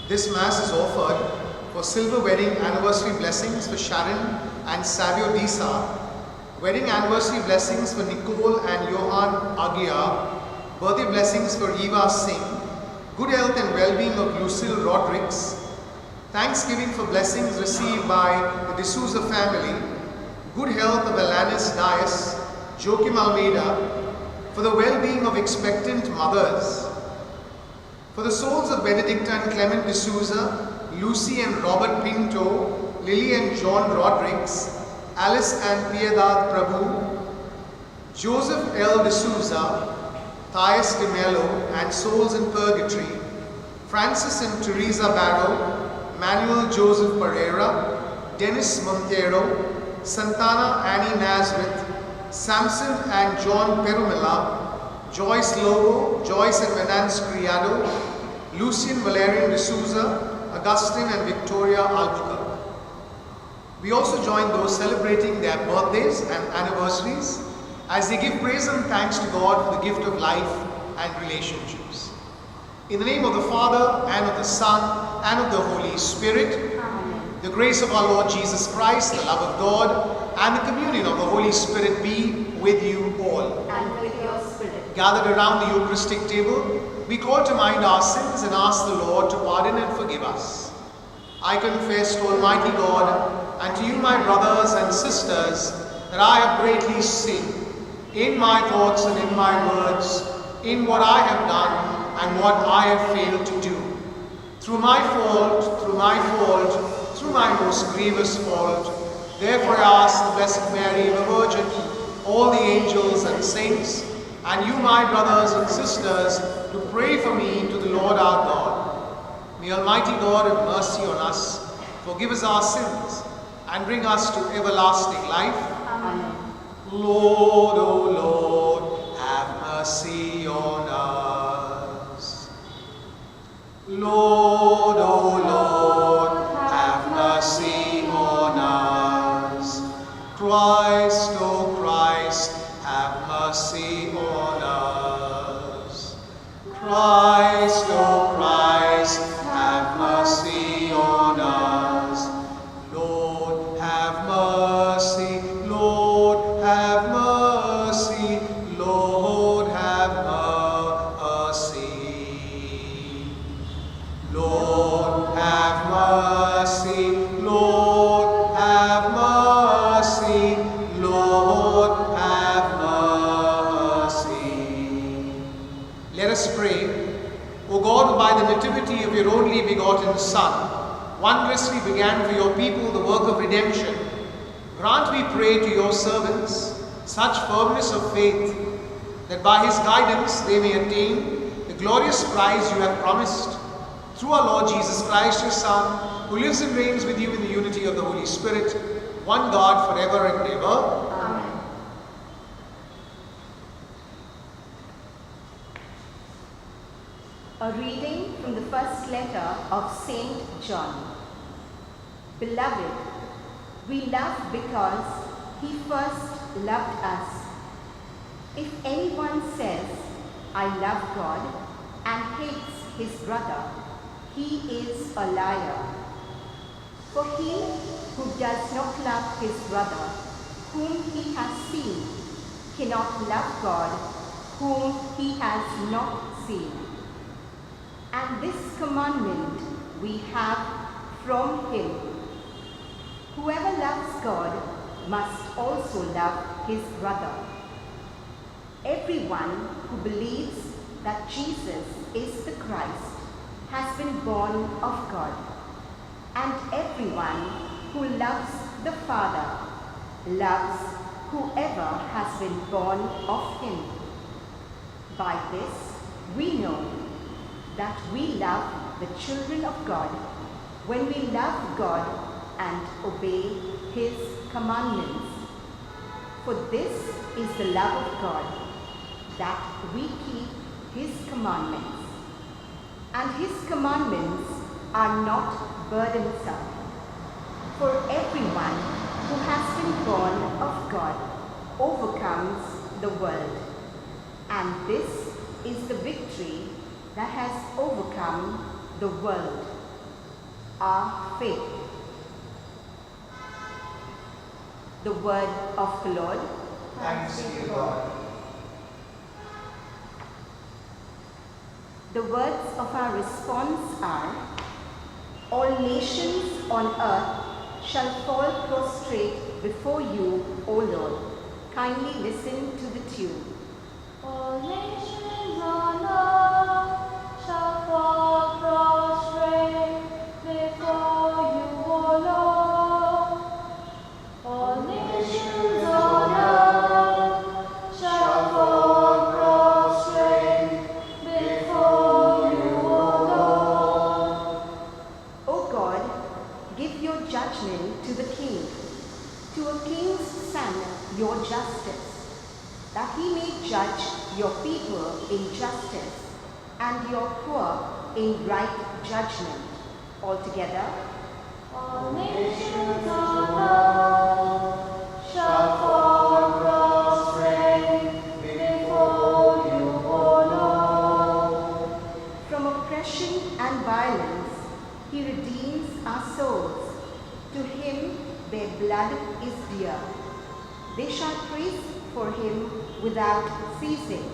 This Mass is offered for silver wedding anniversary blessings for Sharon and Savio Disa, wedding anniversary blessings for Nicole and Johan Agia, birthday blessings for Eva Singh, good health and well-being of Lucille Rodriguez, thanksgiving for blessings received by the D'Souza family, good health of Alanis Dias, Joachim Almeida, for the well-being of expectant mothers, for the souls of Benedicta and Clement D'Souza, Lucy and Robert Pinto, Lily and John Rodriguez, Alice and Piedad Prabhu, Joseph L. D'Souza, Thais de Mello and souls in purgatory, Francis and Teresa Barrow, Manuel Joseph Pereira, Dennis Montero, Santana Annie Nazareth, Samson and John Perumilla, Joyce Lobo, Joyce and Venance Criado, Lucian Valerian D'Souza, Augustine and Victoria Albuquerque. We also join those celebrating their birthdays and anniversaries as they give praise and thanks to God for the gift of life and relationships. In the name of the Father, and of the Son, and of the Holy Spirit, Amen. The grace of our Lord Jesus Christ, the love of God, and the communion of the Holy Spirit be with you all. And with your spirit. Gathered around the Eucharistic table, we call to mind our sins and ask the Lord to pardon and forgive us. I confess to Almighty God and to you, my brothers and sisters, that I have greatly sinned in my thoughts and in my words, in what I have done and what I have failed to do. Through my fault, through my most grievous fault. Therefore I ask the Blessed Mary, the Virgin, all the angels and saints, and you, my brothers and sisters, to pray for me to the Lord our God. May Almighty God have mercy on us, forgive us our sins, and bring us to everlasting life. Amen. Lord, O Lord, have mercy on us. Lord, O Lord, have mercy on us. Christ, O Christ, have mercy on us. Christ, O Christ, have mercy on us. Lord, have mercy. Lord, have mercy. Lord, have mercy. Lord, have mercy. Lord, have mercy. Lord, have mercy. Let us pray. O God, who by the nativity of your only begotten Son, wondrously began for your people the work of redemption, grant, we pray, to your servants such firmness of faith that by his guidance they may attain the glorious prize you have promised. Through our Lord Jesus Christ, your Son, who lives and reigns with you in the unity of the Holy Spirit, one God, forever and ever. Amen. A reading from the first letter of Saint John. Beloved, we love because he first loved us. If anyone says, I love God, and hates his brother, he is a liar. For he who does not love his brother, whom he has seen, cannot love God, whom he has not seen. And this commandment we have from him: whoever loves God must also love his brother. Everyone who believes that Jesus is the Christ has been born of God, and everyone who loves the Father loves whoever has been born of him. By this we know that we love the children of God when we love God and obey his commandments. For this is the love of God, that we keep his commandments. And his commandments are not burdensome. For everyone who has been born of God overcomes the world. And this is the victory that has overcome the world, our faith. The word of the Lord. Thanks be to God. The words of our response are, all nations on earth shall fall prostrate before you, O Lord. Kindly listen to the tune. All nations on earth shall fall prostrate before you, O Lord. All nations on earth shall fall prostrate before you, O Lord. O God, give your judgment to the king, to a king's son your justice, that he may judge your people in justice and your poor in right judgment. Altogether, All nations on earth shall fall prostrate before you, O Lord. from oppression and violence, he redeems our souls. To him their blood is dear. They shall praise for him without ceasing,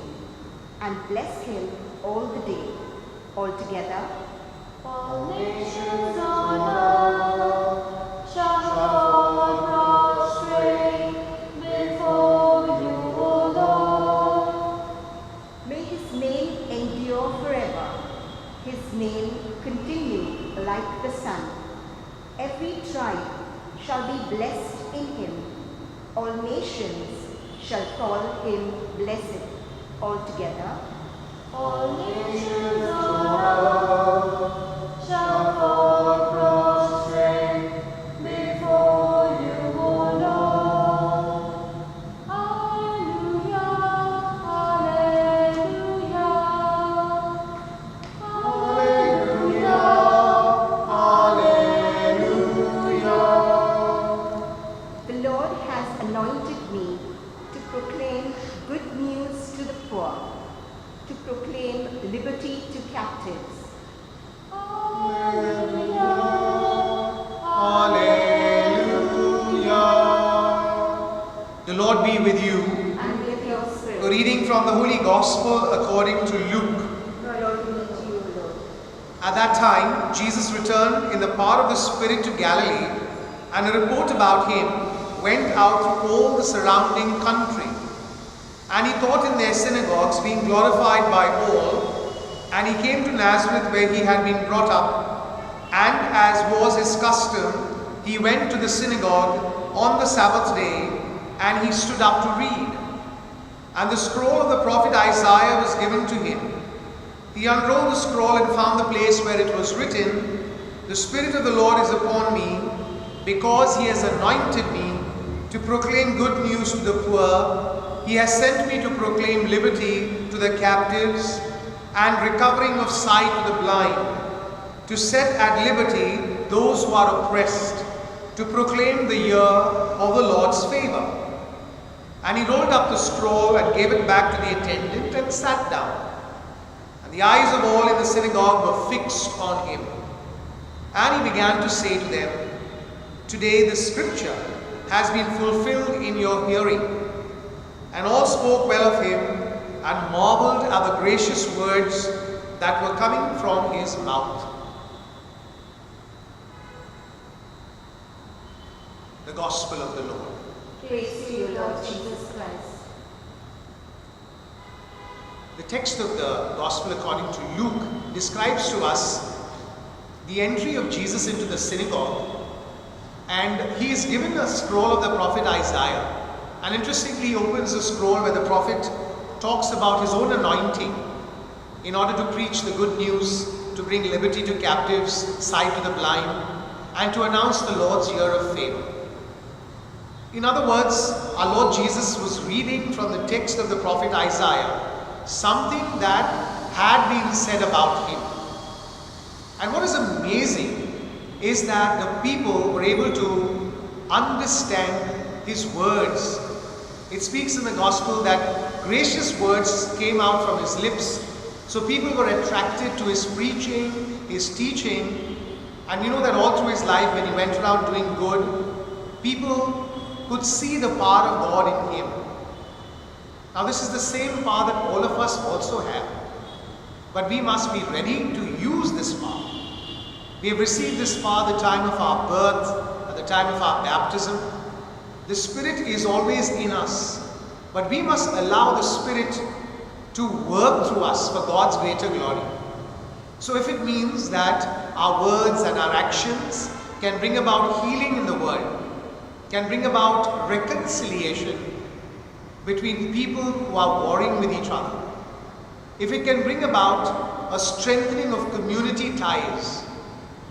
and bless him all the day. Altogether, All nations on earth shall fall prostrate before you, O Lord. may his name endure forever, his name continue like the sun. Every tribe shall be blessed in him. All nations shall call him blessed. Altogether, All nations on earth shall fall prostrate before you, O Lord. Alleluia, alleluia, alleluia, Hallelujah. the Lord has anointed me to proclaim good news to the poor, to proclaim liberty to captives, alleluia, Hallelujah. The Lord be with you. and with your A spirit. reading from the Holy Gospel according to Luke. Lord, be with you, Lord. At that time, Jesus returned in the power of the Spirit to Galilee, and a report about him went out through all the surrounding country. And he taught in their synagogues, being glorified by all. And he came to Nazareth, where he had been brought up. And as was his custom, he went to the synagogue on the Sabbath day, and he stood up to read. And the scroll of the prophet Isaiah was given to him. He unrolled the scroll and found the place where it was written, "The Spirit of the Lord is upon me, because he has anointed me to proclaim good news to the poor. He has sent me to proclaim liberty to the captives and recovering of sight to the blind, to set at liberty those who are oppressed, to proclaim the year of the Lord's favor." And he rolled up the scroll and gave it back to the attendant and sat down. And the eyes of all in the synagogue were fixed on him. And he began to say to them, "Today this scripture has been fulfilled in your hearing." And all spoke well of him and marveled at the gracious words that were coming from his mouth. The Gospel of the Lord. Praise to you, Lord Jesus Christ. The text of the Gospel according to Luke describes to us the entry of Jesus into the synagogue, and he is given a scroll of the prophet Isaiah. And interestingly, he opens the scroll where the prophet talks about his own anointing in order to preach the good news, to bring liberty to captives, sight to the blind, and to announce the Lord's year of favor. In other words, our Lord Jesus was reading from the text of the prophet Isaiah something that had been said about him. And what is amazing is that the people were able to understand his words. It speaks in the gospel that gracious words came out from his lips, so people were attracted to his preaching, his teaching, And we know that all through his life, when he went around doing good, people could see the power of God in him. Now this is the same power that all of us also have. But we must be ready to use this power. We have received this power at the time of our birth, at the time of our baptism. The Spirit is always in us. But we must allow the Spirit to work through us for God's greater glory. So if it means that our words and our actions can bring about healing in the world, can bring about reconciliation between people who are warring with each other, if it can bring about a strengthening of community ties,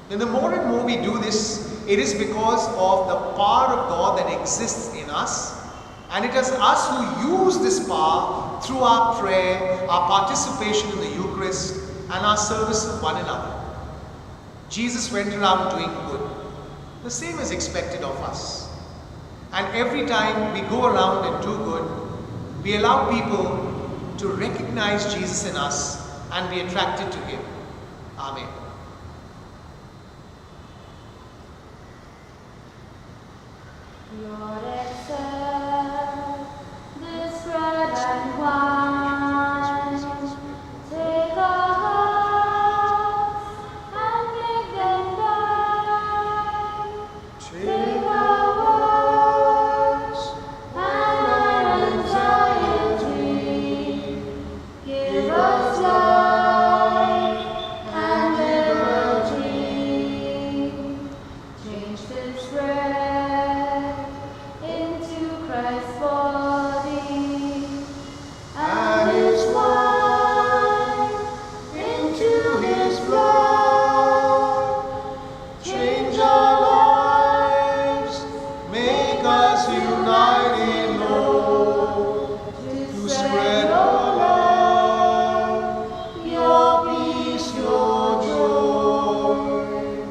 then the more and more we do this, it is because of the power of God that exists in us, and it is us who use this power through our prayer, our participation in the Eucharist, and our service of one another. Jesus went around doing good. The same is expected of us. And every time we go around and do good, we allow people to recognize Jesus in us and be attracted to him. Amen. Lord, accept this bread and wine. Take our hearts and make them thine. Take our words and our anxiety. Give us life and liberty. Change this bread into Christ's body, and his wine into his blood. Change our lives, make us unite in love, to spread your love, your peace, your joy.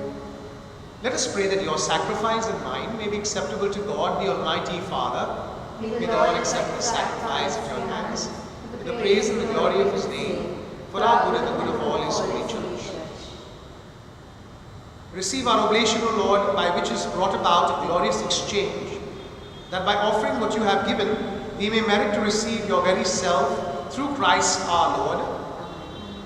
Let us pray that your sacrifice and mine may be acceptable to God, the Almighty Father. May the Lord accept the sacrifice of your hands, for the praise and the glory of his name, for our good and the good of all his holy church. Receive our oblation, O Lord, by which is brought about a glorious exchange, that by offering what you have given, we may merit to receive your very self through Christ our Lord.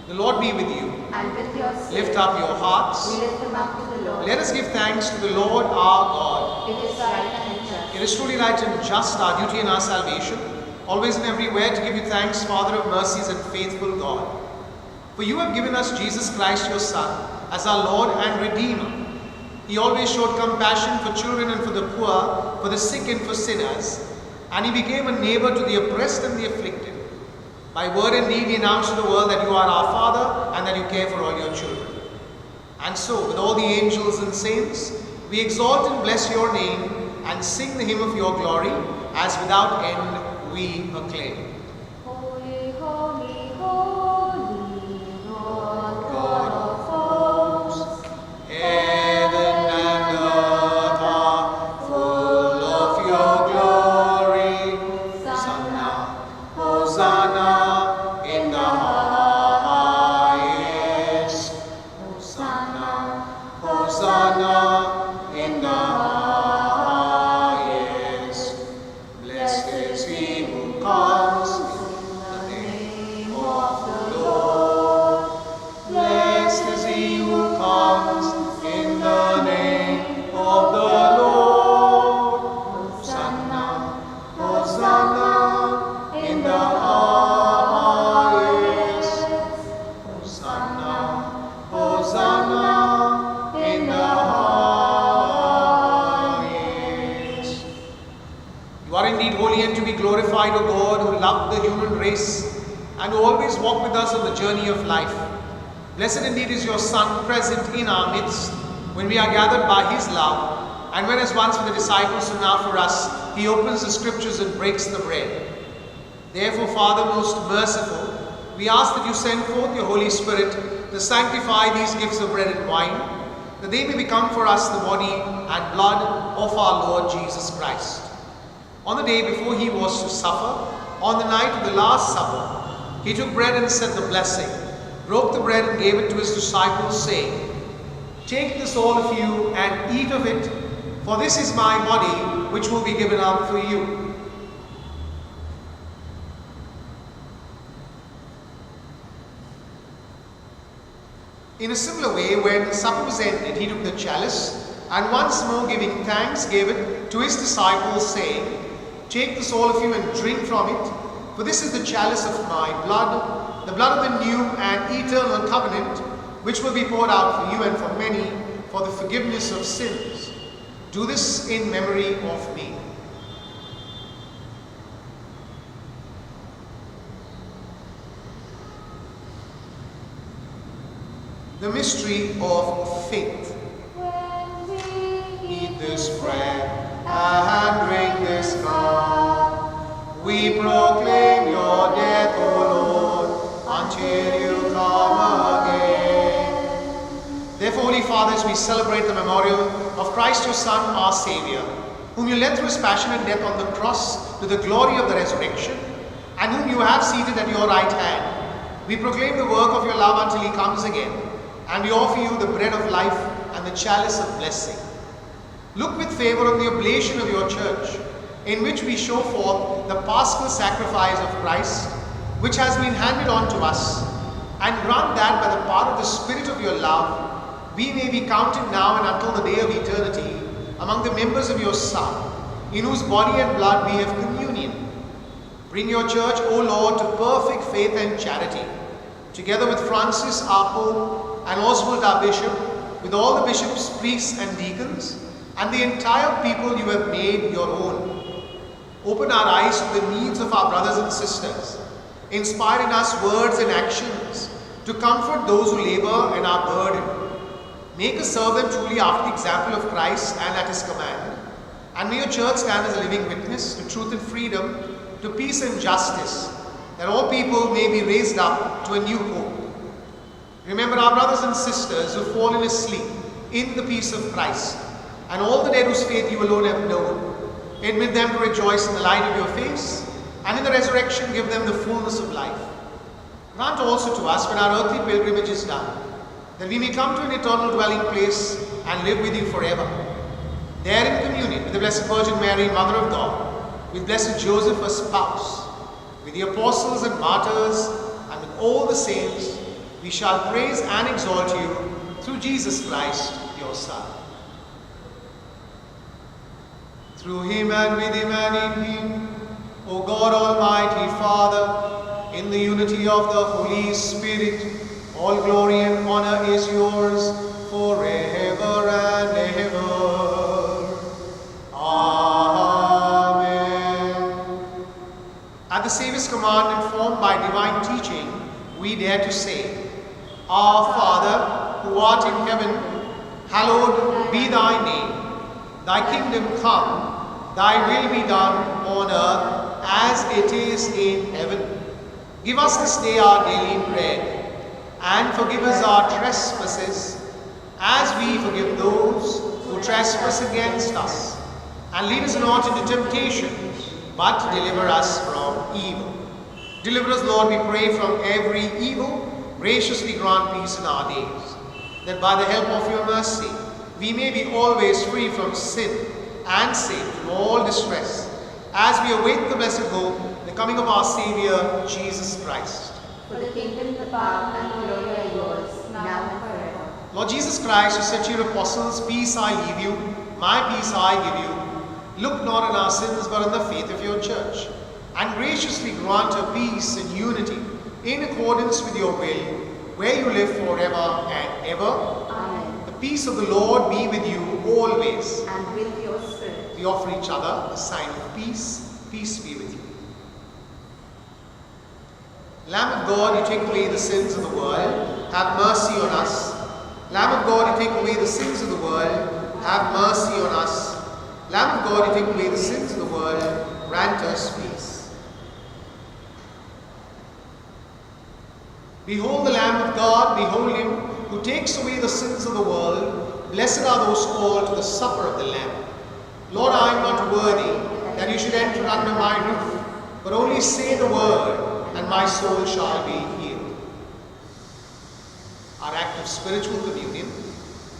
The Lord be with you. And with your spirit, Lift up your hearts. we lift them up to the Lord. Let us give thanks to the Lord our God. It is right and just. It is truly right and just, our duty and our salvation, always and everywhere to give you thanks, Father of mercies and faithful God. For you have given us Jesus Christ, your Son, as our Lord and Redeemer. He always showed compassion for children and for the poor, for the sick and for sinners, and he became a neighbor to the oppressed and the afflicted. By word and deed he announced to the world that you are our Father and that you care for all your children. And so, with all the angels and saints, we exalt and bless your name and sing the hymn of your glory, as without end we acclaim. Holy, holy, holy, Lord God of hosts. Heaven and earth are full of your glory. Hosanna, Hosanna in the highest. Hosanna, Hosanna in the highest. Blessed is he who comes in the name of the Lord. Blessed is he who comes in the name of the Lord. Hosanna, Hosanna in the highest. Hosanna, Hosanna in the highest. You are indeed holy and to be glorified, O God, who loved the human race and who always walk with us on the journey of life. Blessed indeed is your Son present in our midst when we are gathered by his love, and when as once for the disciples so now for us, he opens the scriptures and breaks the bread. Therefore, Father most merciful, we ask that you send forth your Holy Spirit to sanctify these gifts of bread and wine, that they may become for us the body and blood of our Lord Jesus Christ. On the day before he was to suffer, on the night of the Last Supper, he took bread and said the blessing, broke the bread and gave it to his disciples, saying, Take this, all of you, and eat of it, for this is my body, which will be given up for you. In a similar way, when supper was ended, he took the chalice, and once more giving thanks, gave it to his disciples, saying, Take this, all of you, and drink from it, for this is the chalice of my blood, the blood of the new and eternal covenant, which will be poured out for you and for many for the forgiveness of sins. Do this in memory of me. The mystery of faith. When we Eat this bread and drink this cup, we proclaim your death, O Lord, until you come again. Therefore, Holy Fathers, we celebrate the memorial of Christ, your Son, our Saviour, whom you led through his passion and death on the cross to the glory of the resurrection, and whom you have seated at your right hand. We proclaim the work of your love until he comes again, and we offer you the bread of life and the chalice of blessing. Look with favor on the oblation of your church, in which we show forth the paschal sacrifice of Christ, which has been handed on to us, and grant that by the power of the Spirit of your love, we may be counted now and until the day of eternity among the members of your Son, in whose body and blood we have communion. Bring your church, O Lord, to perfect faith and charity, together with Francis our Pope and Oswald our Bishop, with all the bishops, priests and deacons, and the entire people you have made your own. Open our eyes to the needs of our brothers and sisters. Inspire in us words and actions to comfort those who labor and are burdened. Make us serve them truly after the example of Christ and at his command. And may your church stand as a living witness to truth and freedom, to peace and justice, that all people may be raised up to a new hope. Remember our brothers and sisters who have fallen asleep in the peace of Christ, and all the dead whose faith you alone have known. Admit them to rejoice in the light of your face, and in the resurrection give them the fullness of life. Grant also to us, when our earthly pilgrimage is done, that we may come to an eternal dwelling place and live with you forever. There in communion with the Blessed Virgin Mary, Mother of God, with Blessed Joseph, her spouse, with the apostles and martyrs, and with all the saints, we shall praise and exalt you through Jesus Christ, your Son. Through him and with him and in him, O God Almighty Father, in the unity of the Holy Spirit, all glory and honor is yours forever and ever. Amen. At the Saviour's command, informed by divine teaching, we dare to say, Our Father, who art in heaven, hallowed be thy name. Thy kingdom come, thy will be done on earth as it is in heaven. Give us this day our daily bread, and forgive us our trespasses, as we forgive those who trespass against us. And lead us not into temptation, but deliver us from evil. Deliver us, Lord, we pray, from every evil. Graciously grant peace in our days, that by the help of your mercy, we may be always free from sin and safe from all distress, as we await the blessed hope, the coming of our Saviour, Jesus Christ. For the kingdom, the power, and the glory are yours, now and forever. Lord Jesus Christ, who said to your apostles, Peace I leave you, my peace I give you, look not on our sins, but on the faith of your church, and graciously grant her peace and unity, in accordance with your will, where you live forever and ever. Amen. The peace of the Lord be with you always. And with your spirit. We offer each other a sign of peace. Peace be with you. Lamb of God, you take away the sins of the world, have mercy on us. Lamb of God, you take away the sins of the world, have mercy on us. Lamb of God, you take away the sins of the world, grant us peace. Behold the Lamb of God, behold him who takes away the sins of the world. Blessed are those called to the supper of the Lamb. Lord, I am not worthy that you should enter under my roof, but only say the word, and my soul shall be healed. Our act of spiritual communion.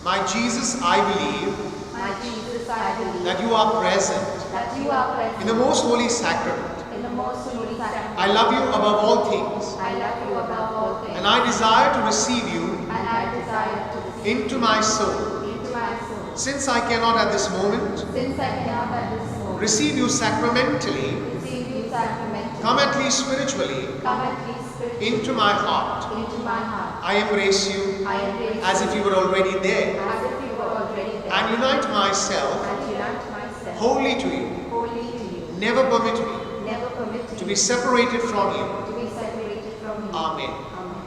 My Jesus, I believe My Jesus, I believe that you are present that you are present in the most holy sacrament. in the most holy sacrament. I love you above all things, I love you above all things, and I desire to receive you and I desire to receive into my soul. into my soul. Since I cannot at this moment Since I cannot at this moment receive you sacramentally, receive you sacramentally, come at least spiritually come at least spiritually into my heart. into my heart. I embrace you I embrace as if you were already there, as if you were already there, and unite myself and unite myself wholly to you. wholly to you. Never permit me Never permit to me be separated from you. to be separated from you. Amen. Amen.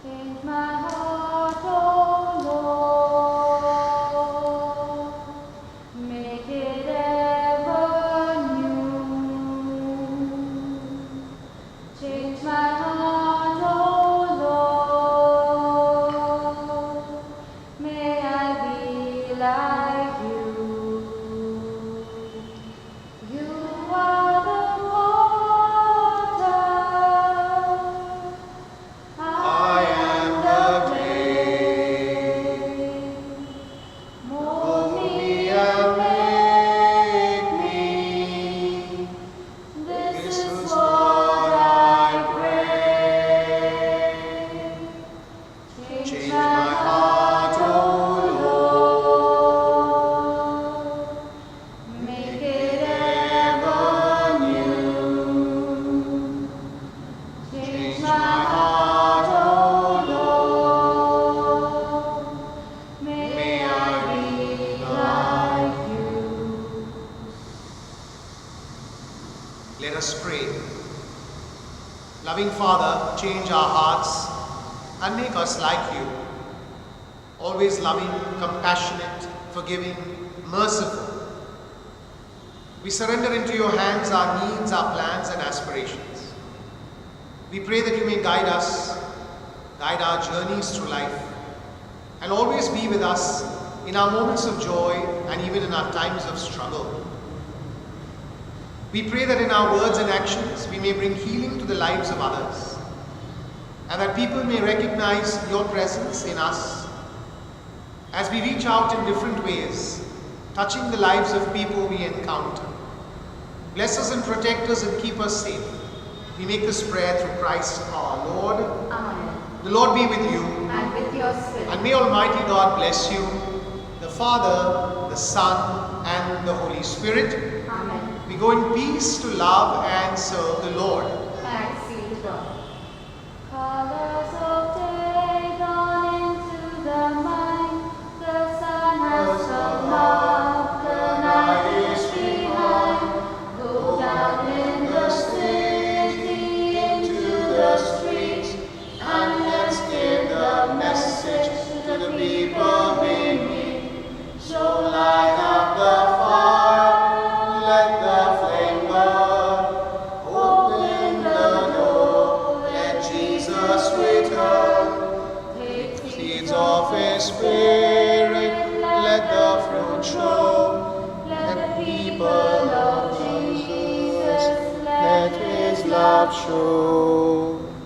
Change my heart, oh Lord, make it ever new. Change my heart, oh Lord, may I be like you. You are the water. I am the clay. Mold me and make me. This This is is what I pray. Change my heart, O Lord. Make it ever new. Change my heart, O Lord. May I be like you. Let us pray. Loving Father, change our hearts and make us like you. Always loving, compassionate, forgiving, merciful. We surrender into your hands our needs, our plans, and aspirations. We pray that you may guide us, guide our journeys through life, and always be with us in our moments of joy and even in our times of struggle. We pray that in our words and actions we may bring healing to the lives of others, and that people may recognize your presence in us as we reach out in different ways, touching the lives of people we encounter. Bless us and protect us and keep us safe. We make this prayer through Christ our Lord. Amen. The Lord be with you, And with your spirit. and may Almighty God bless you, the Father, the Son, and the Holy Spirit. Amen. We go in peace to love and serve the Lord. Thanks be to God. Colors of day dawn into the mind. The sun has come up, the night is behind. Go down in the city into the streets, and let's give the message to the people we meet. So light up the fire, let the flame burn. Open the door, let Jesus return. Take Seeds of His Spirit, let the fruit show. Let the people of Jesus, let His love show.